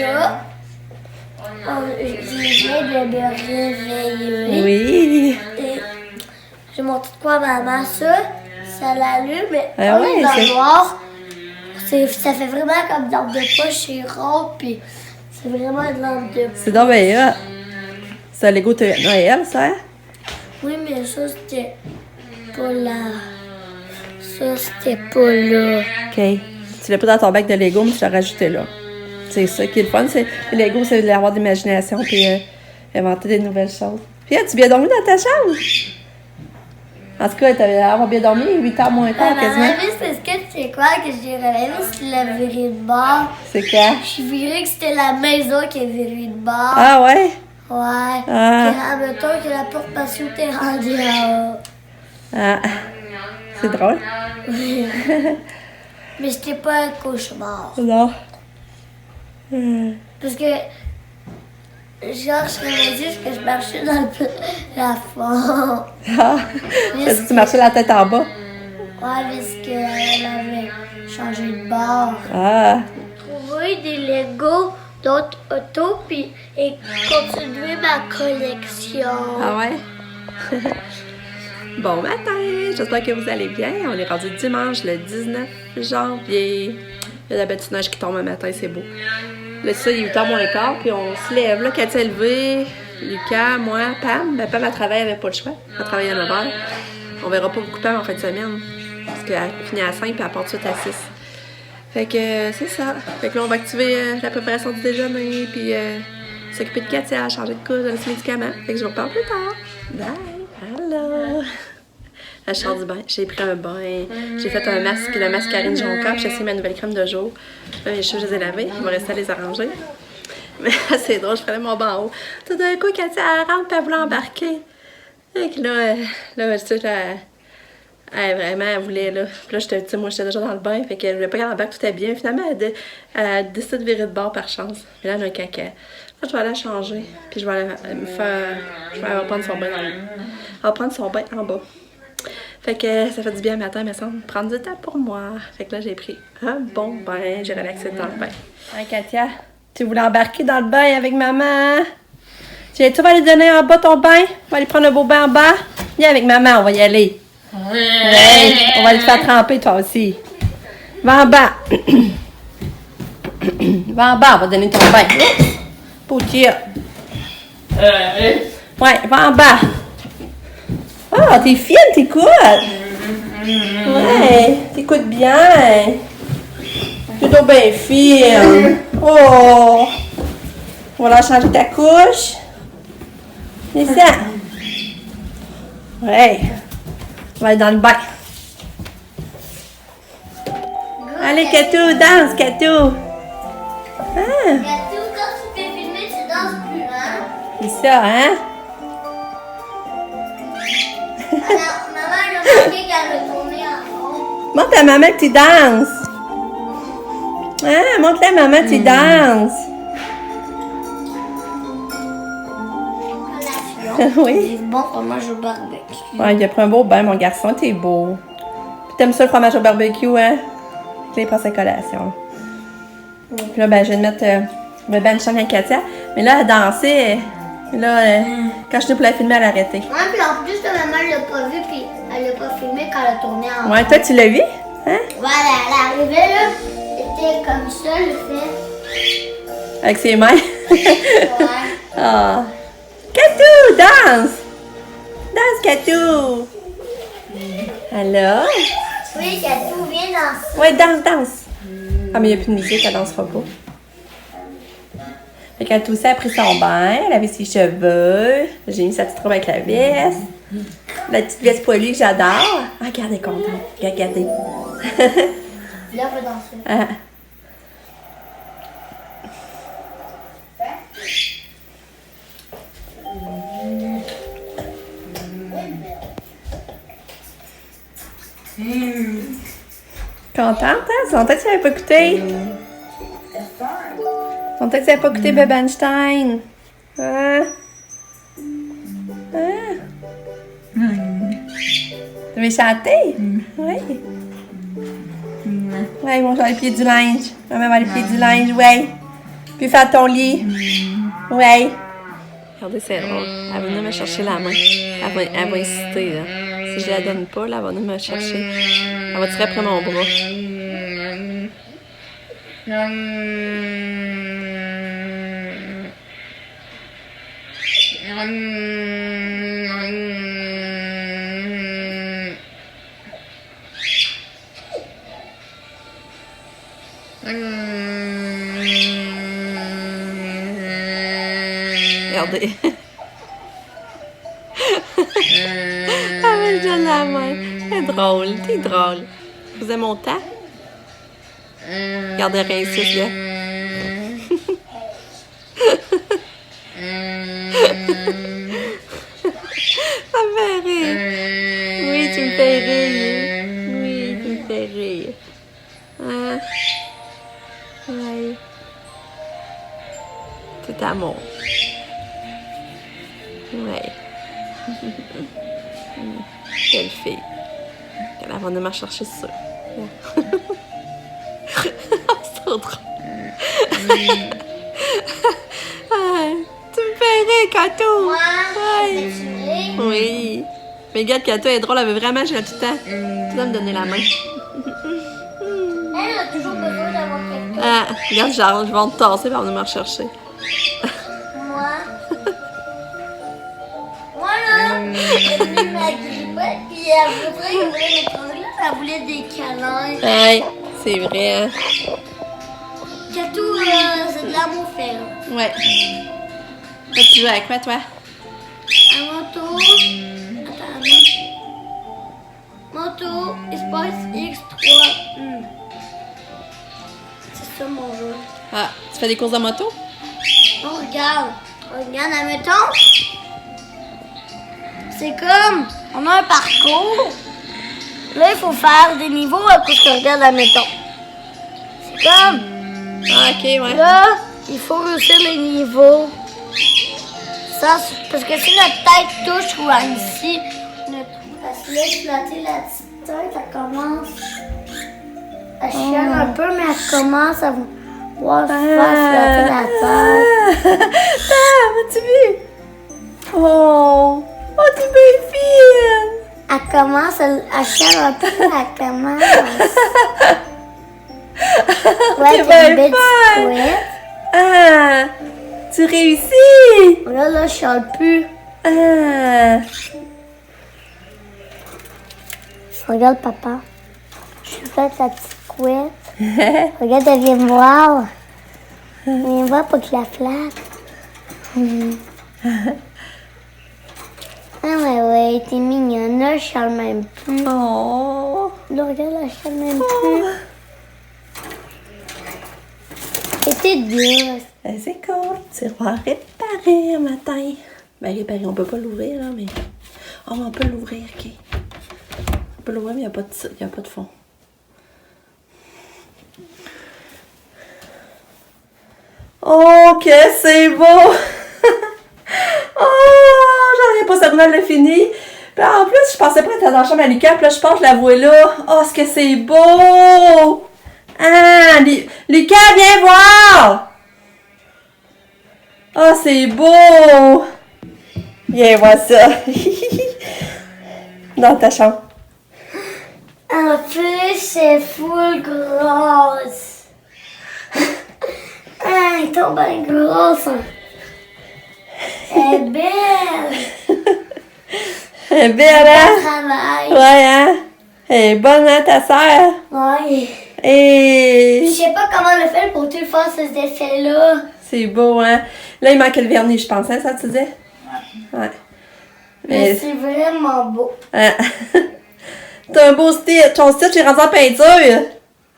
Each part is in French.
là, je viens de me réveiller. Oui. Et j'ai montré de quoi à maman, ça l'allume, mais Ah ouais, dans le c'est- noir, ça fait vraiment comme une lampe de poche, c'est rond, puis c'est vraiment une lampe de poche. C'est donc bien hot. C'est un Lego de Noël, ça, hein? Oui, mais ça, c'était pas là. Ça, c'était pas là. OK. Tu l'as pas dans ton bac de Lego, mais tu l'as rajouté là. C'est ça qui est le fun. C'est, le Lego, c'est d'avoir de l'imagination puis inventer des nouvelles choses. Puis, tu bien dormi dans ta chambre? En tout cas, tu avais avoir bien dormi, 8h moins quart, quasiment. Maman, c'est ce que tu sais quoi que j'ai réveillé, c'est la virée de bord. C'est quoi? Je viré que c'était la maison qui est virée de bord. Ah ouais? Ouais. Ah. Puis, admettons que la porte patio t'est rendue en haut. Ah. C'est drôle. Mais c'était pas un cauchemar. Non. Parce que, genre, je réalisais que je marchais dans le plafond. Ah. Parce que tu marchais la tête en bas. Ouais, parce qu'elle avait changé de bord. Ah. Trouver des Legos d'autres autos puis et continuer ma collection. Ah ouais? Bon matin! J'espère que vous allez bien. On est rendu dimanche, le 19 janvier. Il y a la belle petite neige qui tombe un matin, c'est beau. Là, ça, il est 8h moins quart, puis on se lève. Là, Cathy est levée, Lucas, moi, Pam. Ben, Pam, elle travaille, elle avait pas le choix. Elle travaille à 9h. On verra pas beaucoup Pam en fin de semaine. Parce qu'elle finit à 5 puis elle part tout de suite à 6. Fait que c'est ça. Fait que là, on va activer la préparation du déjeuner, puis s'occuper de Cathy, à changer de couche, donner ses médicaments. Fait que je vous reparle plus tard. Bye! Hello! Je sors du bain. J'ai pris un bain. J'ai fait un masque, le mascarine Jonca, puis j'ai essayé ma nouvelle crème de jour. Là, mes cheveux, je les ai lavés. Il va rester à les arranger. Mais c'est drôle, je prenais mon bain en haut. Tout d'un coup, Cathy, elle rentre, puis elle voulait embarquer. Fait que là, tu sais, vraiment, elle voulait, là. Puis là, moi, j'étais déjà dans le bain, fait qu'elle voulait pas qu'elle embarque, tout est bien. Finalement, elle a décidé de virer de bord par chance. Mais là, elle a un caca. Là, je vais aller la changer, puis je vais aller me faire... Je vais aller prendre son bain dans le... Elle va prendre son bain en bas. Fait que ça fait du bien le matin, mais ça me prendre du temps pour moi. Fait que là, j'ai pris un bon bain. J'ai relaxé dans le bain. Ouais, Katia, tu voulais embarquer dans le bain avec maman? Tu vas aller donner en bas ton bain? On va aller prendre un beau bain en bas? Viens avec maman, on va y aller. Ouais, on va aller te faire tremper, toi aussi. Va en bas. Va en bas, on va donner ton bain. Poutia. Ouais, va en bas. Ah, t'es fine, t'écoutes. Ouais, t'écoutes bien. T'es donc bien fine. Oh. On va leur changer ta couche. Descends. Ouais. On va aller dans le bain. Allez, Katou, danse, Katou. Ah. Katou, quand tu fais filmer, tu danses plus, hein? C'est ça, hein? Alors, maman, elle a remarqué qu'elle veut tourner en rond. Montre à maman que tu danses. Ah, montre-la à maman que tu danses. Oui. C'est bon fromage au barbecue. Ouais, il a pris un beau bain, mon garçon, t'es beau. Puis t'aimes ça le fromage au barbecue, hein? Puis il prend sa collation. Puis là, ben, je vais mettre le bain de chant avec Katia. Mais là, elle dansait. Là, quand je t'ai pour la filmer, elle a arrêté. Ouais, puis en plus, ta maman l'a pas vu, puis elle l'a pas filmé quand elle a tourné en rond. Ouais, toi, tu l'as vu? Hein? Voilà, elle arrivait là, c'était comme ça, le fait. Avec ses mains. Ouais. Ah. Katou, danse! Danse, Katou! Alors? Oui, Katou, viens danser. Ouais, danse, danse! Ah, mais il n'y a plus de musique, elle dansera pas. Fait qu'elle aussi a pris son bain, elle avait ses cheveux. J'ai mis sa petite robe avec la veste. La petite veste poilue que j'adore. Ah, regarde, elle est contente. Regardez. Là, on va danser. Ah. Contente, hein? C'est longtemps que tu n'avais pas écouté. Longtemps que tu n'avais pas écouté Bebe Einstein. Ah. Ah. Tu veux chanter? Oui. Ouais, ils vont jouer les pieds du linge. Maman va les pieds du linge, ouais. Puis fais ton lit. Ouais. Regardez, c'est drôle. Elle va venir me chercher la main. Elle va insister, là. Si je la donne pas, là, elle va venir me chercher. Elle va tirer après mon bras. Regardez. Elle me donne la main. C'est drôle, t'es drôle. Vous avez mon temps? Regardez, réussite, là. Ça me fait rire. Oui, tu me fais rire. Oui, tu me fais rire. Hein? Oui. Tout amour. Ouais. Quelle fille. Elle va venir me chercher ça. C'est trop drôle. Ah, tu me fais rire, Kato. Ouais. Oui. Mais regarde, Kato est drôle, elle veut vraiment jouer tout le temps. Tu dois me donner la main. Elle a toujours besoin d'avoir quelqu'un. Ah, regarde, genre, je vais te tasser, elle va venir me rechercher. Elle voulait ma grippette, puis elle voulait mes condoléances, elle voulait des câlins. Ouais, c'est vrai, hein? Kato, c'est de l'amour fait, là. Ouais. Toi, tu joues avec quoi, toi? À mon tour. Attends, mon tour, espace X3. C'est ça mon jeu. Ah, tu fais des courses de moto? On regarde, admettons. C'est comme, on a un parcours. Là, il faut faire des niveaux à cause qu'on regarde, admettons. C'est comme, Ah, ok, ouais. là, il faut réussir les niveaux. Parce que si notre tête touche ou à ici, elle se laisse flatter la petite tête, elle commence. Elle chiale un peu, mais elle commence à vouloir se faire flatter la tête. Ah, as-tu vu? Oh, t'es belle fille! Elle commence, elle chiale un peu, mais elle commence. Ouais, T'es t'as une belle belle petite couette. Ah, tu réussis! Là, je chiale plus. Ah. Regarde, papa. Je suis faite la petite couette. Regarde, elle vient me voir. Elle vient me voir pour que je la flatte. Ah ouais, t'es mignonne. Là, je chiale même plus. Oh. Là, regarde, elle chiale même plus. Et t'es douce. C'est cool. Tiroir réparé un matin. Ben, réparé, on peut pas l'ouvrir, là, mais... Oh, on peut l'ouvrir, ok. On peut l'ouvrir, mais il n'y a pas de fond. Oh, que c'est beau! Oh, j'en reviens pas, Sabrina l'a fini. Puis en plus, je pensais pas être dans la chambre à Lucas, puis là, je pense que je la vois là. Oh, ce que c'est beau! Ah, Lucas, viens voir! Oh, c'est beau! Viens voir ça. Dans ta chambre. En plus, c'est full grosse. Ah, elle tombe bien grosse. Hein. Elle est belle. Elle est belle, hein? Bon travail. Ouais, hein? Elle est bonne, hein, ta sœur? Ouais. Et... Je sais pas comment le faire pour tout faire ces effets-là. C'est beau, hein? Là, il manquait le vernis, je pense, hein, ça, tu disais? Ouais. Mais c'est vraiment beau. Hein? T'as un beau style. Ton style, j'ai rendu en peinture.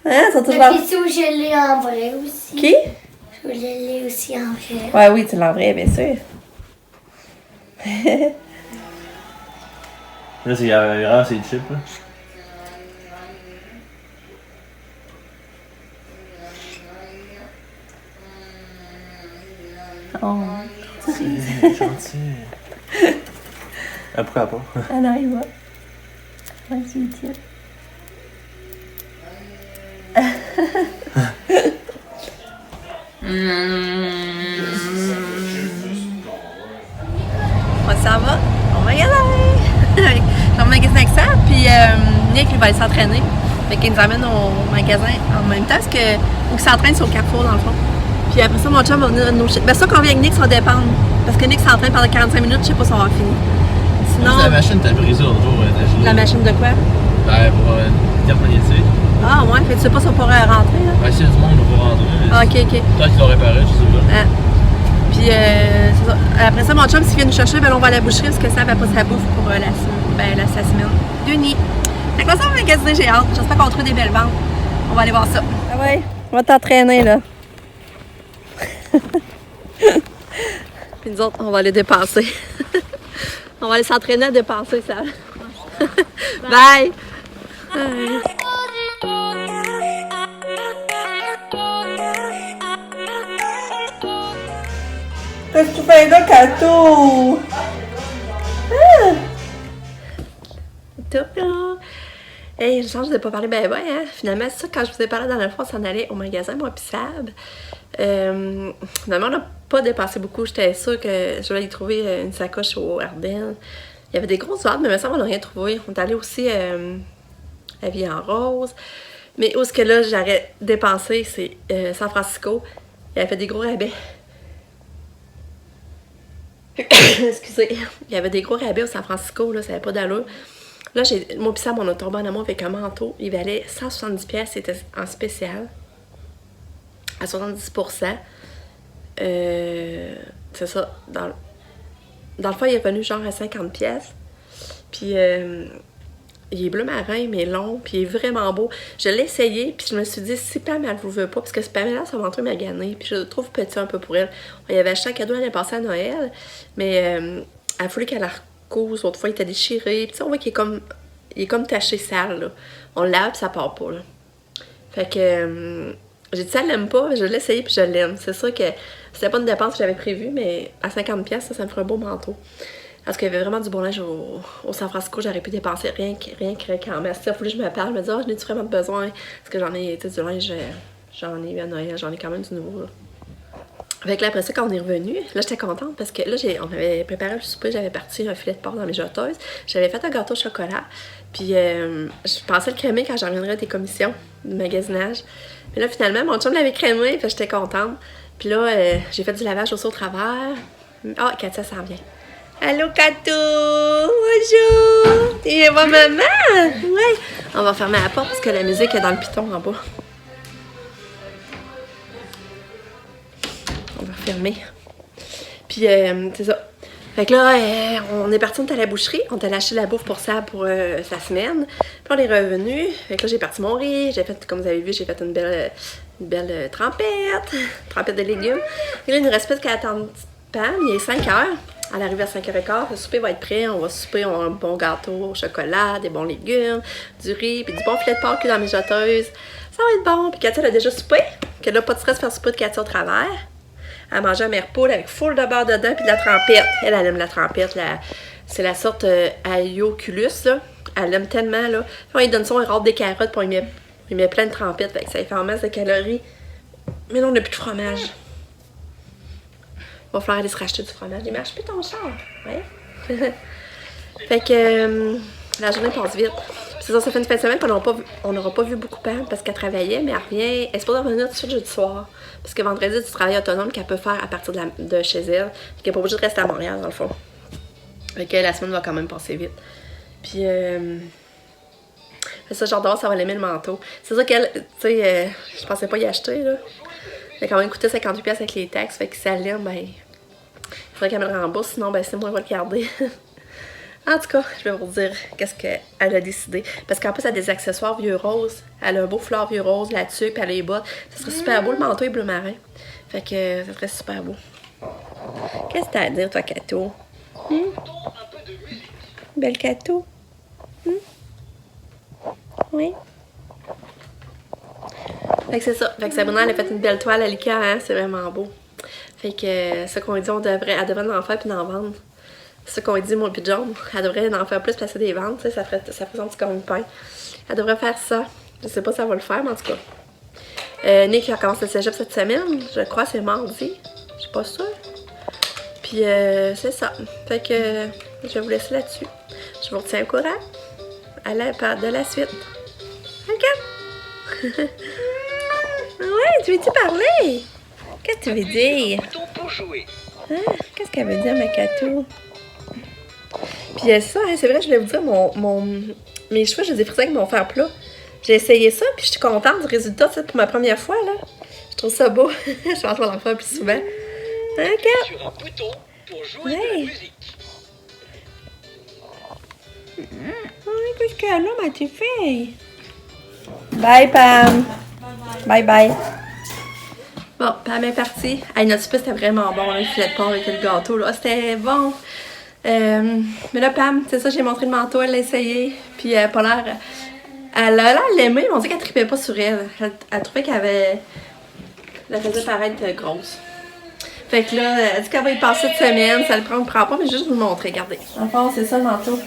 Hein? Ça touche Mais puis si je l'ai en vrai aussi. Qui? Je l'ai aussi en vrai. Ouais, oui, tu l'as en vrai, bien sûr. Là, c'est grave, c'est cheap, là. Oh. C'est gentil. Ah, pourquoi pas? Ah non, il va. Vas-y, tiens. On s'en va au magasin. Je vais au magasin avec ça, puis Nick il va aller s'entraîner. Fait qu'il nous amène au magasin en même temps, parce que ou qu'il s'entraîne sur le Carrefour dans le fond. Puis après ça, mon chum va venir nous chercher. Ben ça, quand on vient avec Nick, ça va dépendre. Parce que Nick s'entraîne pendant 45 minutes, je sais pas si on va finir. Sinon. La machine t'a brisé l'autre jour. La machine de quoi? Ben, pour une carte magnétique. Ah ouais, fait que tu sais pas si on pourrait rentrer là? Ben, si du monde va rentrer. Ah, ok. Toi qui l'as réparé, je sais pas. Ah. Puis c'est ça. Après ça, mon chum, s'il vient nous chercher, ben on va à la boucherie parce que ça va pas sa bouffe pour sa semaine. 2 nids. Fait que là, ça va magasiner, j'ai hâte. J'espère qu'on trouve des belles ventes. On va aller voir ça. Ah ouais, on va t'entraîner là. Puis nous autres, on va aller dépenser. On va aller s'entraîner à dépenser ça. Bye! Bye. Qu'est-ce que tu fais là, Kato? Hey, je change de pas parler ben hein. Finalement, c'est ça, quand je vous ai parlé la dernière fois, on s'en allait au magasin, moi pis Sab. Finalement, on n'a pas dépensé beaucoup. J'étais sûre que je voulais y trouver une sacoche au Ardennes. Il y avait des grosses ventes, mais me semble qu'on n'a rien trouvé. On est allé aussi à Vie en Rose. Mais où est-ce que là, j'aurais dépensé, c'est San Francisco. Il avait fait des gros rabais. Excusez. Il y avait des gros rabais au San Francisco, là, ça n'avait pas d'allure. Là, moi pis Sam, on a tombé en amour avec un manteau. Il valait 170$, c'était en spécial. À 70%. C'est ça. Dans le fond, il est venu genre à 50$. Puis, il est bleu marin, mais long, puis il est vraiment beau. Je l'ai essayé, puis je me suis dit, si Pam, elle vous veut pas, parce que Pamela, ça va entrer magané, puis je le trouve petit un peu pour elle. On y avait acheté un cadeau l'année passée à Noël, mais elle a fallu qu'elle la recouse. L'autre fois, il était déchiré, puis on voit qu'il est comme taché sale, là. On le lave, puis ça part pas, là. Fait que, j'ai dit, ça, elle l'aime pas, je l'ai essayé, puis je l'aime. C'est sûr que c'était pas une dépense que j'avais prévue, mais à 50$, ça me ferait un beau manteau. Parce qu'il y avait vraiment du bon linge au San Francisco, j'aurais pu dépenser rien qu'en masse. Il a fallu que je me parle, me dire, j'en ai-tu vraiment besoin? Parce que j'en ai, tu sais, du linge, j'en ai eu à Noël, j'en ai quand même du nouveau, là. Fait que là, après ça, quand on est revenu, là, j'étais contente parce que là, on avait préparé le souper, j'avais parti un filet de porc dans mes jeteuses, j'avais fait un gâteau au chocolat, puis je pensais le crémer quand j'en reviendrais des commissions de magasinage. Mais là, finalement, mon chum l'avait crémé, puis j'étais contente. Puis là, j'ai fait du lavage aussi au travers. Ah, Katia s'en vient. Allô, Kato! Bonjour! Tu viens voir maman? Ouais! On va fermer la porte parce que la musique est dans le piton en bas. On va fermer. Puis, c'est ça. Fait que là, on est parti, on est à la boucherie. On est allé acheter de la bouffe pour ça pour sa semaine. Puis on est revenu. Fait que là, j'ai parti mon riz. J'ai fait, comme vous avez vu, j'ai fait une belle trempette de légumes. Et là, il nous reste plus qu'à attendre Pam. Il est 5 heures. Elle arrive à 5h15, le souper va être prêt, on va souper, on a un bon gâteau au chocolat, des bons légumes, du riz, puis du bon filet de porc cuit dans mes jeteuses. Ça va être bon. Puis Katia, elle a déjà soupé, qu'elle n'a pas de stress de faire souper de Katia au travers. Elle mangeait un mère poule avec full de beurre dedans, puis de la trempette. Elle aime la trempette, c'est la sorte Aioculus, là. Elle aime tellement, là. Puis on lui donne ça, on râpe des carottes, puis il met plein de trempettes, fait que ça lui fait en masse de calories. Mais non, on n'a plus de fromage. Il va falloir aller se racheter du fromage. Il marche plus ton char. Ouais. Fait que la journée passe vite. C'est ça, ça fait une fin de semaine qu'on n'aura pas vu beaucoup Pam parce qu'elle travaillait, mais elle revient. Elle est supposée revenir tout de suite jeudi soir. Parce que vendredi, c'est du travail autonome qu'elle peut faire à partir de chez elle. Puis qu'elle n'est pas obligée de rester à Montréal, dans le fond. Fait que la semaine va quand même passer vite. Puis, c'est ça, j'adore, ça va l'aimer le manteau. C'est ça qu'elle, tu sais, je pensais pas y acheter, là. Il a quand même coûté 58$ avec les taxes, fait que si elle l'aime, ben, il faudrait qu'elle me le rembourse, sinon, ben, c'est moi qui vais le garder. En tout cas, je vais vous dire qu'est-ce qu'elle a décidé. Parce qu'en plus, elle a des accessoires vieux roses. Elle a un beau foulard vieux rose là-dessus, puis elle a les bottes. Ça serait super beau, le manteau est bleu marin. Fait que ça serait super beau. Qu'est-ce que t'as à dire, toi, Kato? Belle Kato? Oui? Fait que c'est ça. Fait que Sabrina, elle a fait une belle toile à l'IKEA, hein? C'est vraiment beau. Fait que ce qu'on dit, elle devrait en faire puis en vendre. C'est ce qu'on dit, moi puis John. Elle devrait en faire plus, passer des ventes, tu sais, ça ferait son petit comme pain. Elle devrait faire ça. Je sais pas si elle va le faire, mais en tout cas. Nick il recommence le cégep cette semaine. Je crois que c'est mardi. Je suis pas sûre. Puis c'est ça. Fait que je vais vous laisser là-dessus. Je vous retiens au courant de la suite. OK? Ouais, tu veux-tu parler? Qu'est-ce que tu veux dire? Hein? Qu'est-ce qu'elle veut dire, Makato? Puis ça, hein, c'est vrai, je voulais vous dire, mes cheveux, je les ai frisés avec mon fer plat. J'ai essayé ça, puis je suis contente du résultat, c'est pour ma première fois, là. Je trouve ça beau. Je pense que je vais en faire plus souvent. OK. Sur un bouton pour jouer de la musique. Qu'est-ce qu'elle a, ma petite fille? Bye, Pam. Bye, bye. Bon, Pam est partie. Hey, notre souper, c'était vraiment bon, le filet de porc avec le gâteau, là. C'était bon. Mais là, Pam, c'est ça, j'ai montré le manteau, elle l'a essayé. Puis elle a pas l'air... Elle a l'air l'aimée, mais on dit qu'elle tripait pas sur elle. Elle trouvait qu'elle avait... Elle faisait paraître grosse. Fait que là, elle dit qu'elle va y passer cette semaine. Ça le prend pas, mais juste vous le montrer, regardez. En fond, c'est ça le manteau.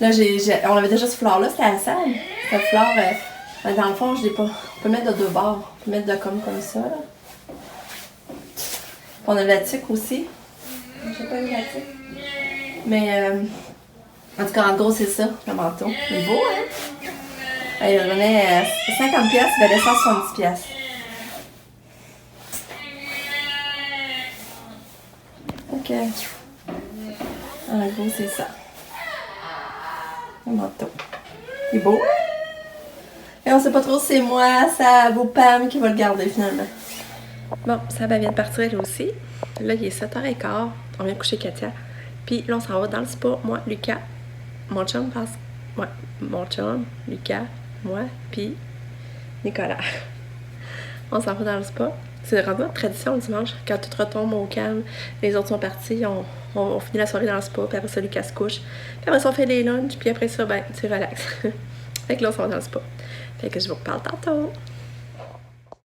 Là, on avait déjà ce foulard-là, c'était à la salle. Ce foulard, dans le fond, je l'ai pas. On peut mettre de deux bords. On peut mettre de comme ça, là. Puis on a la tique aussi. J'ai pas eu la tique. Mais, en tout cas, en gros, c'est ça, le manteau. Il est beau, hein? Il revenait 50$, il valait 170$. Ok. En gros, c'est ça. Le manteau. Il est beau, hein? Et on sait pas trop si c'est moi, ça vaut Pam qui va le garder finalement. Bon, ça vient de partir elle aussi. Là, il est 7h15. On vient coucher Katia. Puis là, on s'en va dans le spa. Moi, Lucas, mon chum passe. Ouais, mon chum, Lucas, moi, puis Nicolas. On s'en va dans le spa. C'est vraiment une tradition le dimanche. Quand tout retombe au calme, les autres sont partis, on finit la soirée dans le spa, puis après ça, Lucas se couche. Puis après ça, on fait les lunchs, puis après ça, ben, tu relaxes. Fait que là, on s'en va dans le spa. Fait que je vous reparle tantôt.